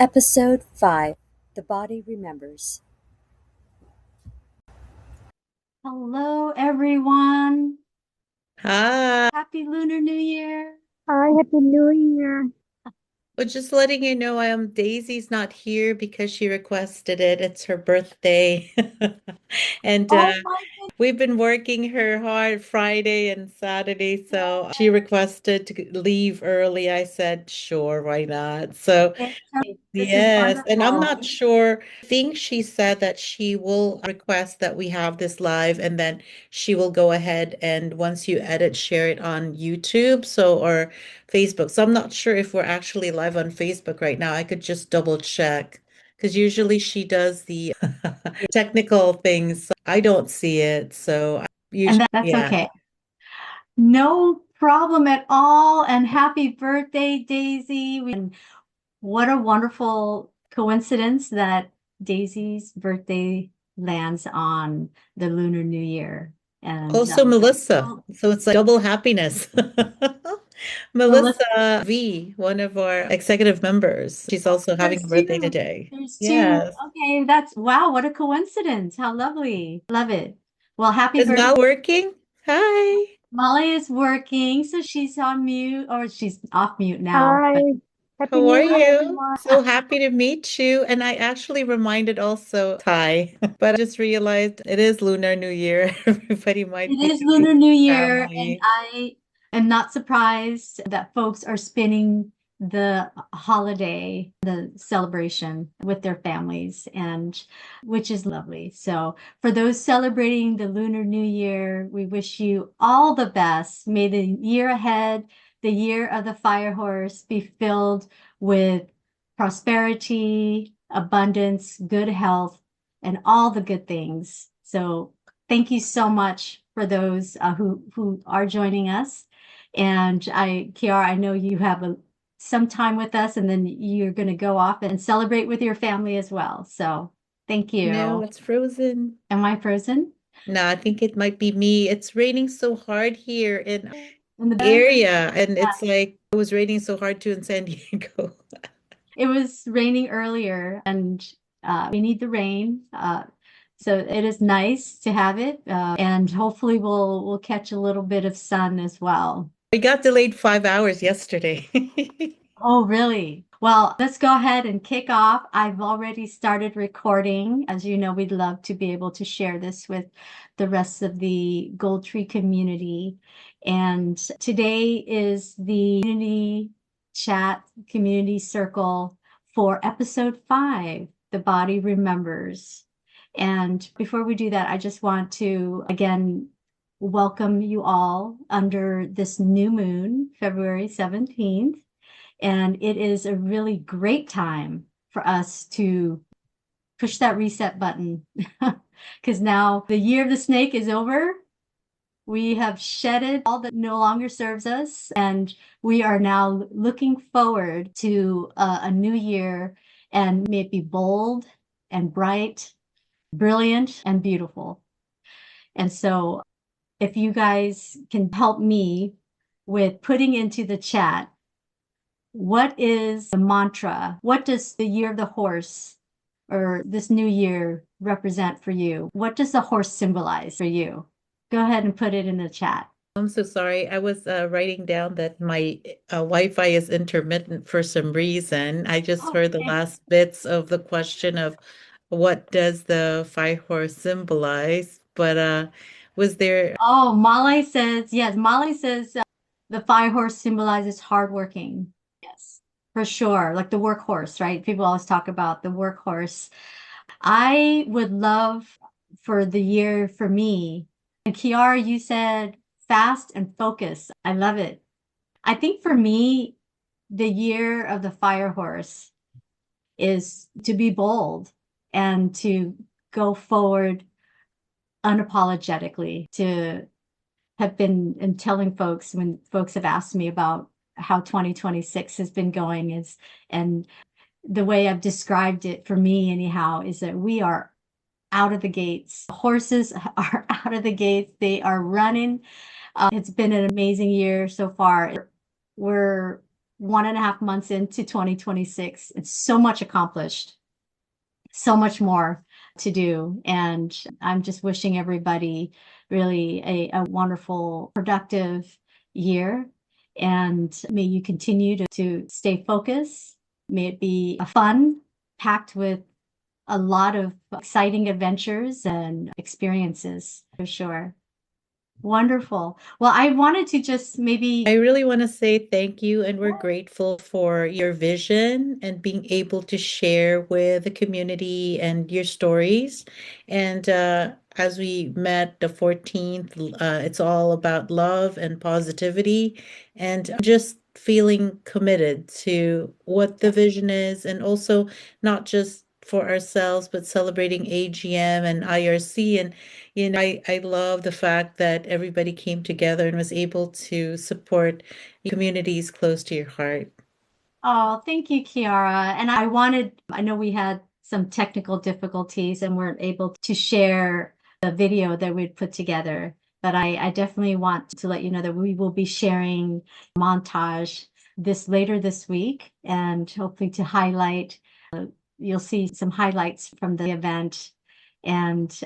Episode 5 The Body Remembers. Hello, everyone. Hi. Happy Lunar New Year. Hi, Happy New Year. Well, just letting you know, Daisy's not here because she requested it. It's her birthday. And Oh my we've been working her hard Friday and Saturday, so she requested to leave early. I said, sure, why not? So goodness. This is yes, and I'm not wonderful. sure. I think she said that she will request that we have this live and then she will go ahead and once you edit, share it on YouTube, or Facebook. So I'm not sure if we're actually live on Facebook right now. I could just double check because usually she does the technical things. I don't see it. So I And usually, that's yeah. okay. No problem at all. And happy birthday, Daisy. And what a wonderful coincidence that Daisy's birthday lands on the Lunar New Year. And Also Melissa. well, So it's like double happiness. Melissa, Melissa V, one of our executive members. She's also having a there's birthday two. today. There's two. Yes. Okay, that's wow, what a coincidence. How lovely. Love it. Well, happy Is birthday. Mal working? Hi. Molly is working, so she's on mute, or she's off mute now. Hi, But Happy How New are Year, you? everyone. So happy to meet you. And I actually reminded also Ty, but I just realized it is Lunar New Year. Everybody might it be is with Lunar New Year, and family. I am not surprised that folks are spending the holiday, the celebration with their families, and which is lovely. So, for those celebrating the Lunar New Year, we wish you all the best. May the year ahead, the year of the fire horse, be filled with prosperity, abundance, good health, and all the good things. So, thank you so much for those who are joining us. And Kiara, I know you have some time with us, and then you're going to go off and celebrate with your family as well. So thank No, you. it's frozen. Am I frozen? No, I think it might be me. It's raining so hard here in In the the area, and it's like it was raining so hard too in San Diego. It was raining earlier, and we need the rain. So it is nice to have it, and hopefully we'll catch a little bit of sun as well. We got delayed 5 hours yesterday. Oh, really? Well, let's go ahead and kick off. I've already started recording. As you know, we'd love to be able to share this with the rest of the Gold Tree community. And today is the community chat, community circle for episode 5, The Body Remembers. And before we do that, I just want to again welcome you all under this new moon, February 17th. And it is a really great time for us to push that reset button because now the year of the snake is over. We have shedded all that no longer serves us, and we are now looking forward to a new year, and may it be bold and bright, brilliant and beautiful. And so, if you guys can help me with putting into the chat, what is the mantra? What does the year of the horse or this new year represent for you? What does the horse symbolize for you? Go ahead and put it in the chat. I'm so sorry. I was writing down that my Wi-Fi is intermittent for some reason. I just heard the Okay. last bits of the question of what does the fire horse symbolize? But was there Oh, Molly says, yes, Molly says the fire horse symbolizes hardworking. Yes, for sure. Like the workhorse, right? People always talk about the workhorse. I would love for the year for me. And Kiara, you said fast and focus. I love it. I think for me, the year of the fire horse is to be bold and to go forward unapologetically, to have been and telling folks when folks have asked me about how 2026 has been going is, and the way I've described it for me anyhow, is that we are out of the gates. Horses are out of the gates. They are running. It's been an amazing year so far. We're 1.5 months into 2026. It's so much accomplished, so much more to do. And I'm just wishing everybody really a wonderful, productive year. And may you continue to stay focused. May it be a fun, packed with a lot of exciting adventures and experiences for sure. Wonderful. Well, I wanted to just maybe. I really want to say thank you, and we're grateful for your vision and being able to share with the community and your stories. And as we met the 14th, it's all about love and positivity, and just feeling committed to what the vision is, and also not just for ourselves, but celebrating AGM and IRC. And I love the fact that everybody came together and was able to support communities close to your heart. Oh, thank you, Kiara. And I know we had some technical difficulties and weren't able to share the video that we'd put together. But I definitely want to let you know that we will be sharing montage this later this week and hopefully to highlight, you'll see some highlights from the event. And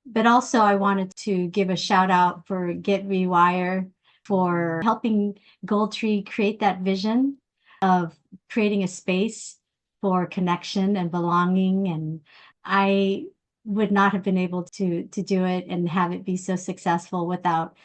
but also I wanted to give a shout out for Get Rewire for helping Gold Tree create that vision of creating a space for connection and belonging. And I would not have been able to do it and have it be so successful without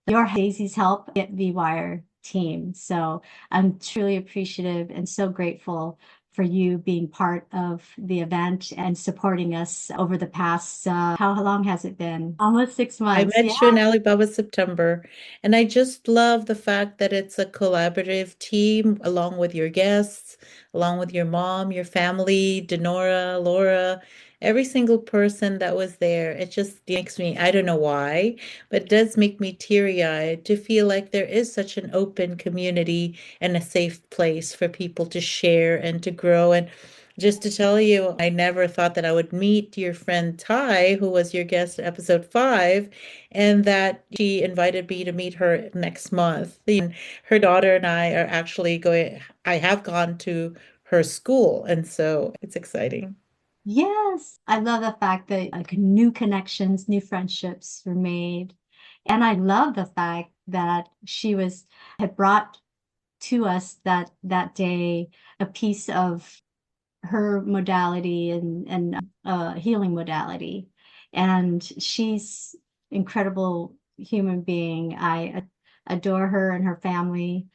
your Daisy's help at VWire team. So I'm truly appreciative and so grateful for you being part of the event and supporting us over the past, how long has it been? Almost six I months. Yeah. met you in Alibaba September, and I just love the fact that it's a collaborative team along with your guests, along with your mom, your family, Denora, Laura, every single person that was there. It just makes me, I don't know why, but it does make me teary-eyed to feel like there is such an open community and a safe place for people to share and to grow. And just to tell you, I never thought that I would meet your friend Ty, who was your guest at episode 5, and that she invited me to meet her next month. And her daughter and I are actually going, I have gone to her school, and so it's exciting. Yes, I love the fact that like new connections, new friendships were made. And I love the fact that had brought to us that day a piece of her modality and healing modality. And she's incredible human being. I adore her and her family.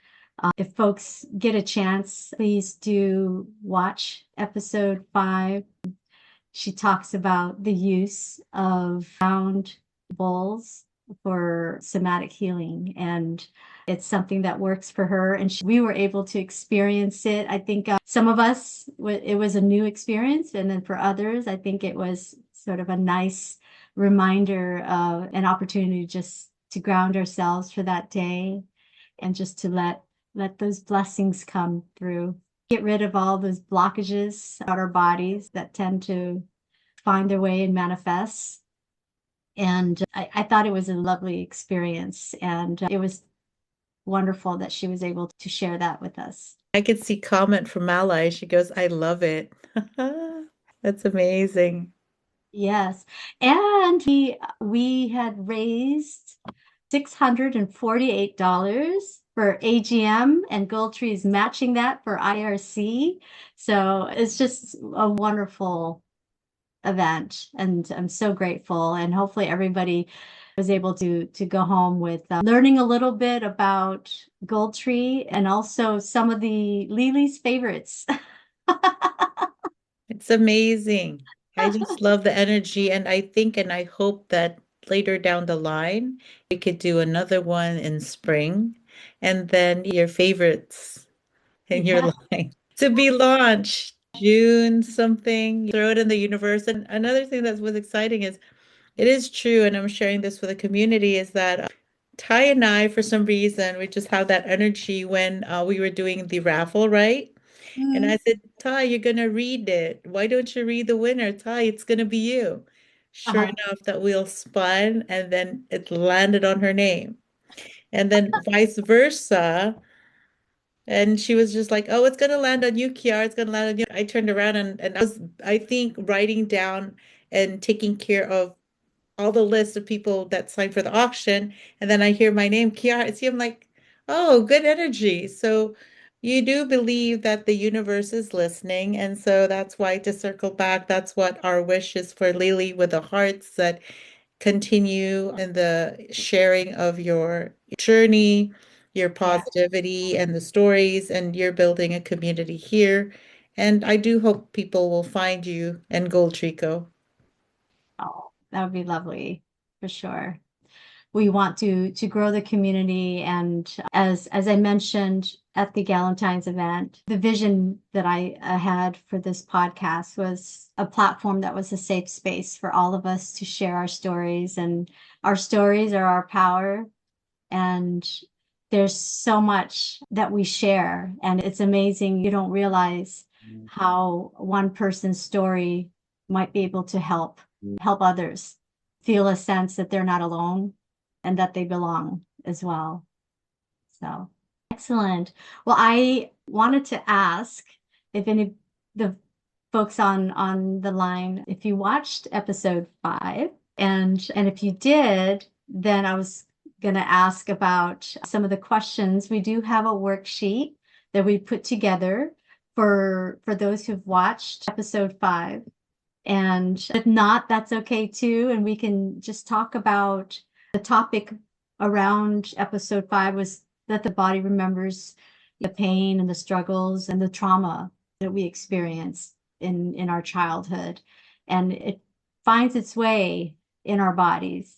If folks get a chance, please do watch episode 5. She talks about the use of round bowls for somatic healing, and it's something that works for her. And we were able to experience it. I think some of us, it was a new experience, and then for others, I think it was sort of a nice reminder of an opportunity just to ground ourselves for that day and just to let those blessings come through. Get rid of all those blockages out our bodies that tend to find their way and manifest. And I thought it was a lovely experience. And it was wonderful that she was able to share that with us. I could see comment from Malai. She goes, I love it. That's amazing. Yes. And we had raised $648 for AGM, and Gold Tree is matching that for IRC. So it's just a wonderful event, and I'm so grateful. And hopefully everybody was able to go home with learning a little bit about Gold Tree and also some of the Lily's favorites. It's amazing. I just love the energy, and I think and I hope that later down the line we could do another one in spring, and then your favorites in your Yeah. line to be launched June something. Throw it in the universe. And another thing that was exciting is it is true, and I'm sharing this with the community, is that Ty and I, for some reason, we just have that energy when we were doing the raffle, right? And I Mm. said, Ty, you're gonna read it. Why don't you read the winner? Ty, it's gonna be you. Sure Uh-huh. enough, that wheel spun and then it landed on her name. And then vice versa, And she was just like, "Oh, it's gonna land on you, Kiara. It's gonna land on you." I turned around and I was, I think, writing down and taking care of all the list of people that signed for the auction. And then I hear my name, Kiara. I see, I'm like, oh, good energy. So you do believe that the universe is listening. And so that's why, to circle back, that's what our wish is for Lily with the hearts, that continue in the sharing of your journey, your Yeah. positivity, and the stories, and you're building a community here. And I do hope people will find you and Gold Trico. Oh, that would be lovely for sure. We want to grow the community, and as I mentioned at the Galentine's event, the vision that I had for this podcast was a platform that was a safe space for all of us to share our stories, and our stories are our power. And there's so much that we share, and it's amazing. You don't realize how one person's story might be able to help others feel a sense that they're not alone and that they belong as well. So excellent. Well, I wanted to ask if any the folks on the line, if you watched episode 5, and if you did, then I was going to ask about some of the questions. We do have a worksheet that we put together for those who've watched episode 5. And if not, that's okay too. And we can just talk about the topic around episode 5 was that the body remembers the pain and the struggles and the trauma that we experienced in our childhood. And it finds its way in our bodies.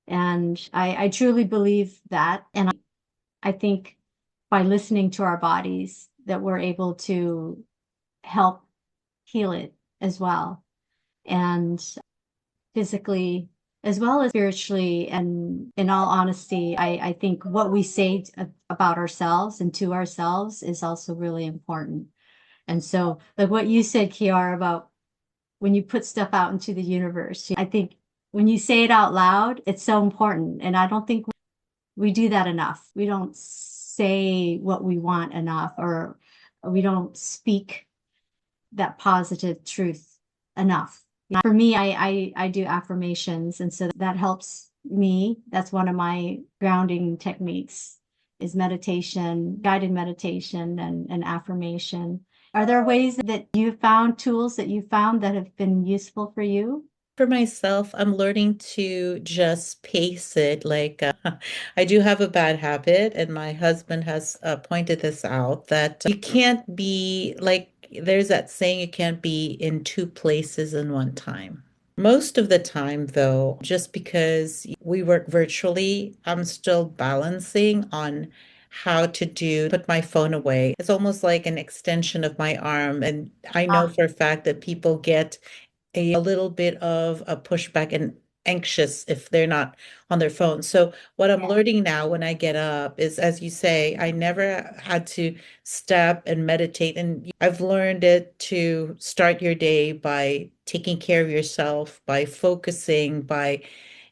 And I truly believe that. And I think by listening to our bodies that we're able to help heal it as well. And physically as well as spiritually. And in all honesty, I think what we say about ourselves and to ourselves is also really important. And so, like what you said, Kiara, about when you put stuff out into the universe, I think when you say it out loud, it's so important. And I don't think we do that enough. We don't say what we want enough, or we don't speak that positive truth enough. For me, I do affirmations, and so that helps me. That's one of my grounding techniques is meditation, guided meditation, and affirmation. Are there ways that you found tools that you found that have been useful for you? For myself, I'm learning to just pace it. Like, I do have a bad habit, and my husband has pointed this out that you can't be like, there's that saying, you can't be in two places in one time. Most of the time, though, just because we work virtually, I'm still balancing on how to put my phone away. It's almost like an extension of my arm. And I know Ah, for a fact that people get a little bit of a pushback and anxious if they're not on their phone. So what I'm yeah, learning now when I get up is, as you say, I never had to step and meditate. And I've learned it to start your day by taking care of yourself, by focusing, by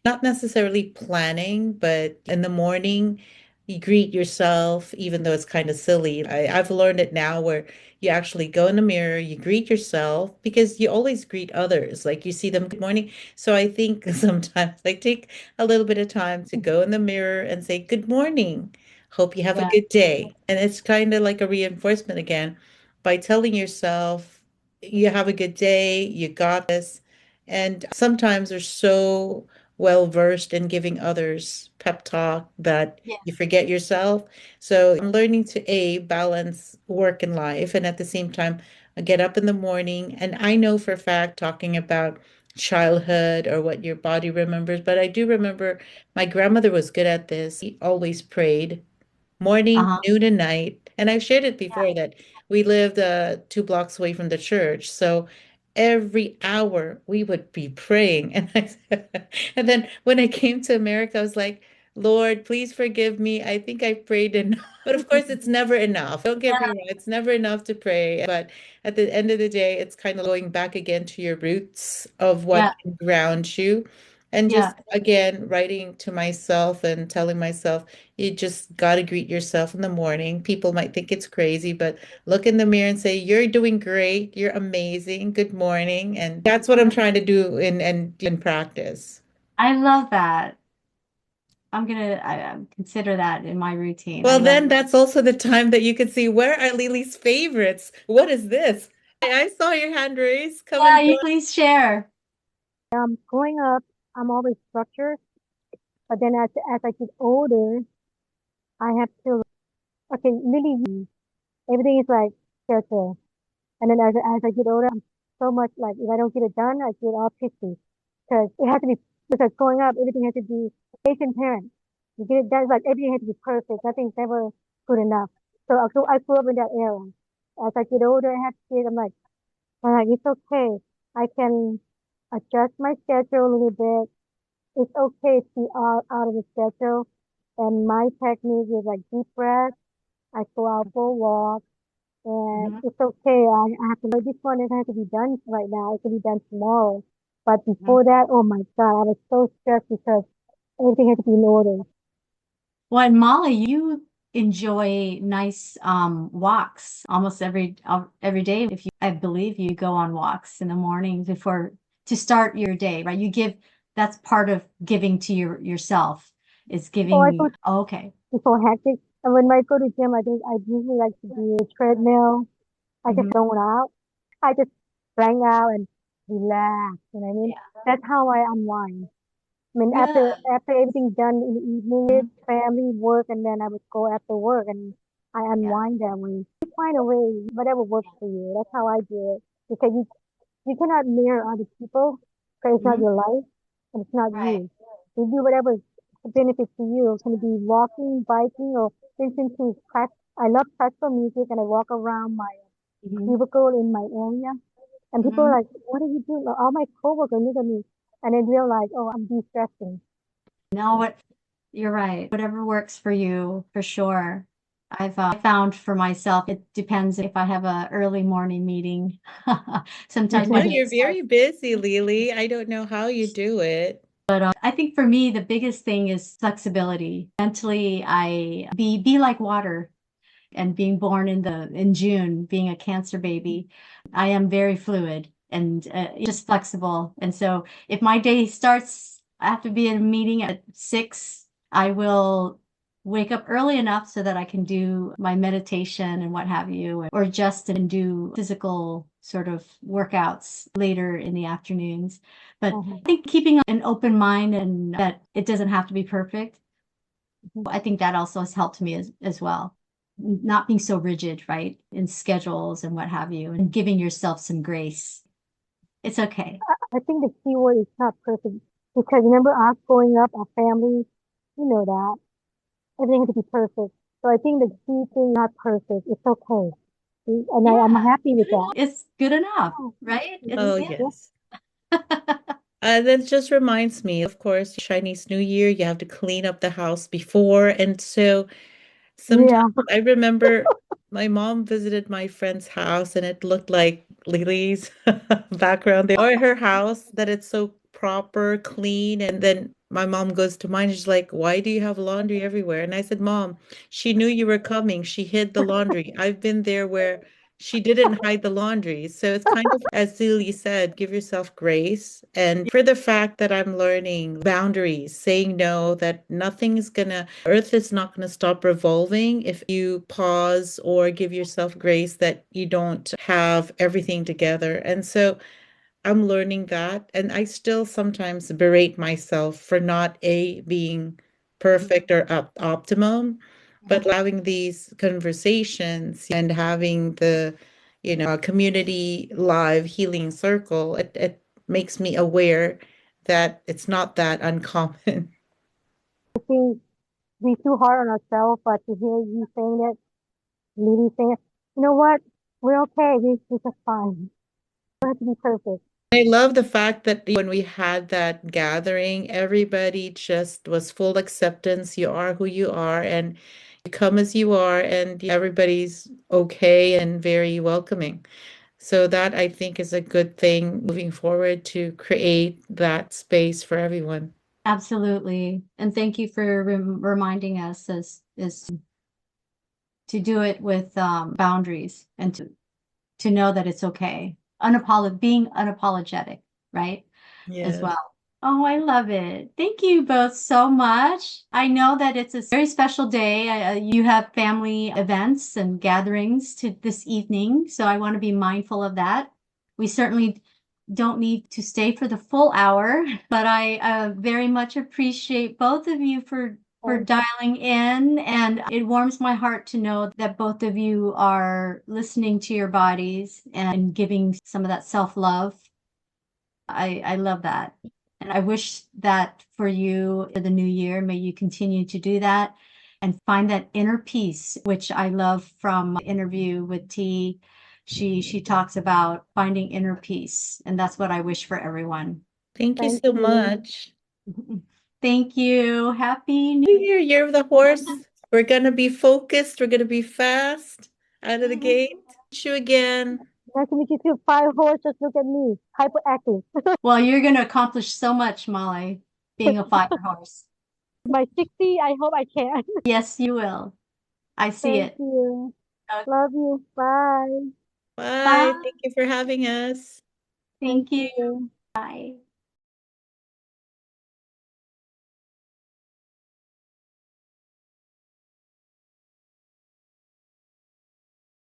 not necessarily planning, but in the morning, you greet yourself, even though it's kind of silly. I've learned it now where you actually go in the mirror, you greet yourself because you always greet others. Like you see them, good morning. So I think sometimes I take a little bit of time to go in the mirror and say, good morning. Hope you have a yeah, good day. And it's kind of like a reinforcement again by telling yourself, you have a good day, you got this. And sometimes they're so well versed in giving others pep talk that yeah, you forget yourself. So I'm learning to balance work and life, and at the same time, I get up in the morning. And I know for a fact, talking about childhood or what your body remembers, but I do remember my grandmother was good at this. She always prayed morning, uh-huh, noon, and night. And I've shared it yeah, before that we lived 2 blocks away from the church. So every hour we would be praying. And then when I came to America, I was like, Lord, please forgive me. I think I prayed enough. But of course, it's never enough. Don't get me yeah, wrong, it's never enough to pray. But at the end of the day, it's kind of going back again to your roots of what yeah, can ground you. And Yeah. just again, writing to myself and telling myself, you just got to greet yourself in the morning. People might think it's crazy, but look in the mirror and say, you're doing great. You're amazing. Good morning. And that's what I'm trying to do in practice. I love that. I'm gonna consider that in my routine. I Well, love then that's also the time that you can see where are Lily's favorites. What is this? I saw your hand raised. Come Yeah, and you join. please share. Growing up, I'm always structured, but then as I get older, I have to, okay, really, everything is like schedule. And then as I get older, I'm so much like, if I don't get it done, I get all pissy. Because it has to be, because growing up, everything has to be Asian parents. You get it done, it's like everything has to be perfect. Nothing's ever good enough. So I grew up in that era. As I get older, I have kids, I'm like, it's okay. I can adjust my schedule a little bit. It's okay to be out of the schedule. And my technique is like deep breath. I go out for a walk, and Mhm, it's okay. I have to know this one doesn't have to be done right now. It can be done tomorrow. But mhm. before that, oh my God, I was so stressed because everything had to be in order. Well, and Molly, you enjoy nice walks almost every day. If you, I believe you go on walks in the morning before to start your day, right? You give that's part of giving to yourself is Oh, I giving. go Oh, okay. before hectic. And when I go to gym, I usually like to do a treadmill. I just Hmm. zone out. I just bang out and relax. You know what I mean? Yeah. That's how I unwind. I mean, after Good. after everything's done in the evening, Mhm. it's family, work, and then I would go after work and I Yeah. unwind that way. You find a way, whatever works for you. That's how I do it. Because you cannot mirror other people because it's not Hmm. your life and it's not Right. you. You do whatever benefits to you. It can be walking, biking, or listening to I love classical music and I walk around my Hmm. cubicle in my area. And people Hmm. are like, what are you doing? Like, all my coworkers look at me and they realize, oh, I'm de-stressing. No, what you're right. Whatever works for you, for sure. I've found for myself, it depends if I have a early morning meeting. I Sometimes know my day you're starts. very busy, Lily. I don't know how you do it. I think for me, the biggest thing is flexibility. Mentally, I be like water. And being born in June, being a Cancer baby, I am very fluid and just flexible. And so if my day starts, I have to be in a meeting at 6, I will wake up early enough so that I can do my meditation and what have you, or just and do physical sort of workouts later in the afternoons. But Uh-huh. I think keeping an open mind and that it doesn't have to be perfect, Mhm. I think that also has helped me as well. Not being so rigid, right, in schedules and what have you, and giving yourself some grace. It's okay. I think the key word is not perfect because remember us growing up, our family, you know that everything has to be perfect. So I think the key thing not perfect. It's okay. And I'm Yeah, happy with that. it's good enough, Oh, right? Oh, It's yeah. yes. That just reminds me, of course, Chinese New Year, you have to clean up the house before. And so sometimes Yeah. I remember my mom visited my friend's house and it looked like Lily's background there, or her house, that it's so proper, clean. And then my mom goes to mine. She's like, why do you have laundry everywhere? And I said, Mom, she knew you were coming. She hid the laundry. I've been there where she didn't hide the laundry. So it's kind of, as Lily said, give yourself grace. And for the fact that I'm learning boundaries, saying no, that nothing's gonna, Earth is not gonna stop revolving if you pause or give yourself grace that you don't have everything together. And so I'm learning that. And I still sometimes berate myself for not being perfect or optimum, but having these conversations and having the, community live healing circle, it makes me aware that it's not that uncommon. I think we too hard on ourselves, but to hear you saying it, Lily saying it, you know what? We're okay. We're just fine. We don't have to be perfect. I love the fact that when we had that gathering, everybody just was full acceptance. You are who you are, and you come as you are, and everybody's okay and very welcoming. So that I think is a good thing moving forward to create that space for everyone. Absolutely. And thank you for reminding us as to do it with boundaries and to know that it's okay. Being unapologetic, right? As Yes. well. Oh, I love it. Thank you both so much. I know that it's a very special day. You have family events and gatherings to this evening, so I want to be mindful of that. We certainly don't need to stay for the full hour, but I very much appreciate both of you for Thank you. dialing in, and it warms my heart to know that both of you are listening to your bodies and giving some of that self-love. I love that. And I wish that for you for the new year. May you continue to do that and find that inner peace, which I love from my interview with T. She talks about finding inner peace, and that's what I wish for everyone. Thank you Thank so you. much. Thank you. Happy New Year of the horse. We're gonna be focused. We're gonna be fast out of the Year. gate. See you again. Nice to meet you too. Fire horse, just look at me. Hyperactive. Well, you're going to accomplish so much, Molly, being a fire horse. By 60, I hope I can. Yes, you will. I see Thank it. you. Okay. Love you. Bye. Bye. Bye. Thank you for having us. Thank Thank you. you. Bye.